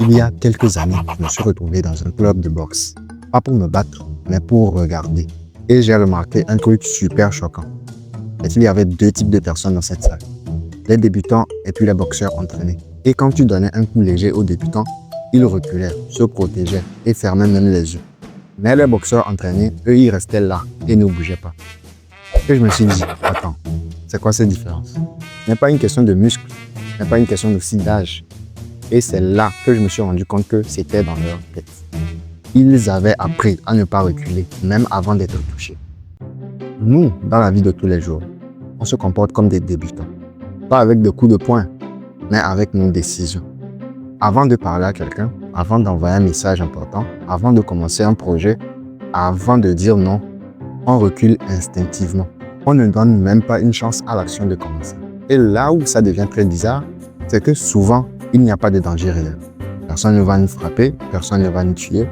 Il y a quelques années, je me suis retrouvé dans un club de boxe. Pas pour me battre, mais pour regarder. Et j'ai remarqué un truc super choquant. C'est qu'il y avait deux types de personnes dans cette salle. Les débutants et puis les boxeurs entraînés. Et quand tu donnais un coup léger aux débutants, ils reculaient, se protégeaient et fermaient même les yeux. Mais les boxeurs entraînés, eux, ils restaient là et ne bougeaient pas. Et je me suis dit, attends, c'est quoi cette différence? Ce n'est pas une question de muscles, ce n'est pas une question aussi d'âge. Et c'est là que je me suis rendu compte que c'était dans leur tête. Ils avaient appris à ne pas reculer, même avant d'être touchés. Nous, dans la vie de tous les jours, on se comporte comme des débutants. Pas avec des coups de poing, mais avec nos décisions. Avant de parler à quelqu'un, avant d'envoyer un message important, avant de commencer un projet, avant de dire non, on recule instinctivement. On ne donne même pas une chance à l'action de commencer. Et là où ça devient très bizarre, c'est que souvent, il n'y a pas de danger réel. Personne ne va nous frapper, personne ne va nous tuer,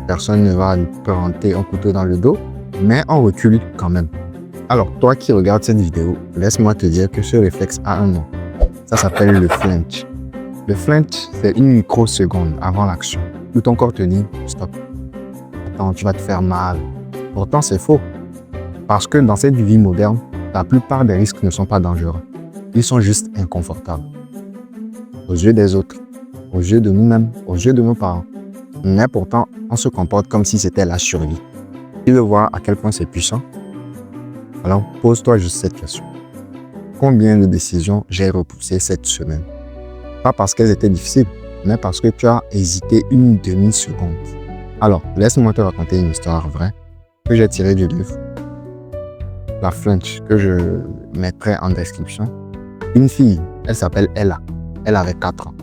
personne ne va nous planter un couteau dans le dos, mais on recule quand même. Alors, toi qui regardes cette vidéo, laisse-moi te dire que ce réflexe a un nom. Ça s'appelle le flinch. Le flinch, c'est une microseconde avant l'action, où ton corps te dit « stop, attends, tu vas te faire mal ». Pourtant, c'est faux. Parce que dans cette vie moderne, la plupart des risques ne sont pas dangereux. Ils sont juste inconfortables. Aux yeux des autres, aux yeux de nous-mêmes, aux yeux de nos parents. Mais pourtant, on se comporte comme si c'était la survie. Tu veux voir à quel point c'est puissant? Alors, pose-toi juste cette question. Combien de décisions j'ai repoussées cette semaine? Pas parce qu'elles étaient difficiles, mais parce que tu as hésité une demi-seconde. Alors, laisse-moi te raconter une histoire vraie que j'ai tirée du livre. La flinch, que je mettrai en description. Une fille, elle s'appelle Ella. Elle avait 4 ans.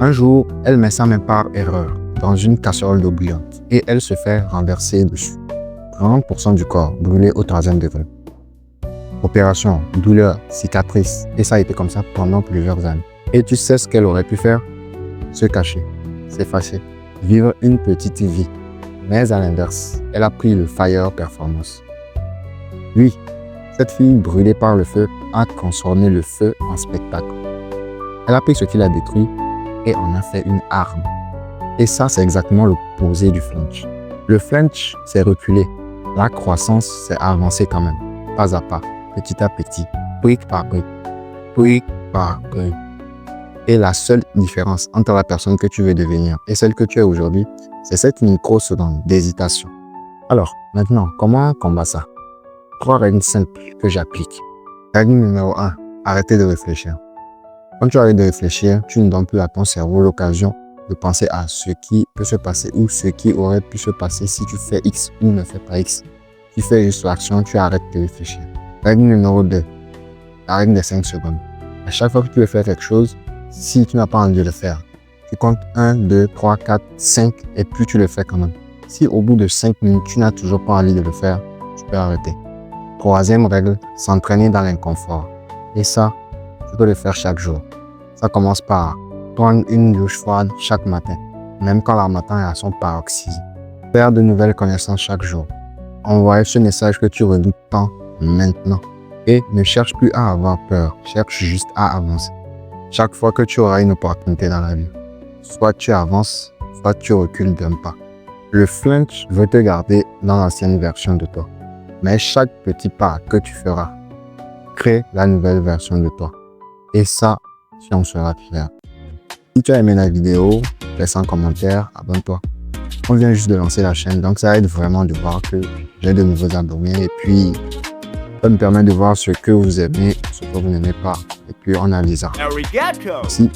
Un jour, elle met sa main par erreur dans une casserole d'eau bouillante et elle se fait renverser dessus. 30% du corps brûlé au 3e degré. Opération, douleur, cicatrice, et ça a été comme ça pendant plusieurs années. Et tu sais ce qu'elle aurait pu faire? Se cacher, s'effacer, vivre une petite vie. Mais à l'inverse, elle a pris le Fire Performance. Oui, cette fille brûlée par le feu a transformé le feu en spectacle. Elle a pris ce qui l'a détruit et en a fait une arme. Et ça, c'est exactement l'opposé du flinch. Le flinch, c'est reculer. La croissance, c'est avancer quand même, pas à pas, petit à petit, brique par brique, brique par brique. Et la seule différence entre la personne que tu veux devenir et celle que tu es aujourd'hui, c'est cette microseconde d'hésitation. Alors, maintenant, comment on combat ça? 3 règles simples que j'applique. Règle numéro 1, arrêtez de réfléchir. Quand tu arrêtes de réfléchir, tu ne donnes plus à ton cerveau l'occasion de penser à ce qui peut se passer ou ce qui aurait pu se passer si tu fais X ou ne fais pas X. Tu fais juste l'action, tu arrêtes de réfléchir. Règle numéro 2, la règle des 5 secondes. À chaque fois que tu veux faire quelque chose, si tu n'as pas envie de le faire, tu comptes 1, 2, 3, 4, 5 et puis tu le fais quand même. Si au bout de 5 minutes, tu n'as toujours pas envie de le faire, tu peux arrêter. 3e règle, s'entraîner dans l'inconfort. Et ça, tu peux le faire chaque jour. Ça commence par prendre une douche froide chaque matin, même quand la matin est à son paroxysme. Faire de nouvelles connaissances chaque jour. Envoyer ce message que tu redoutes tant maintenant. Et ne cherche plus à avoir peur, cherche juste à avancer. Chaque fois que tu auras une opportunité dans la vie, soit tu avances, soit tu recules d'un pas. Le flinch veut te garder dans l'ancienne version de toi. Mais chaque petit pas que tu feras crée la nouvelle version de toi. Et ça, tu en seras fier. Si tu as aimé la vidéo, laisse un commentaire, abonne-toi. On vient juste de lancer la chaîne, donc ça aide vraiment de voir que j'ai de nouveaux abonnés. Et puis, ça me permet de voir ce que vous aimez, ce que vous n'aimez pas. Et puis, on analysera. Merci.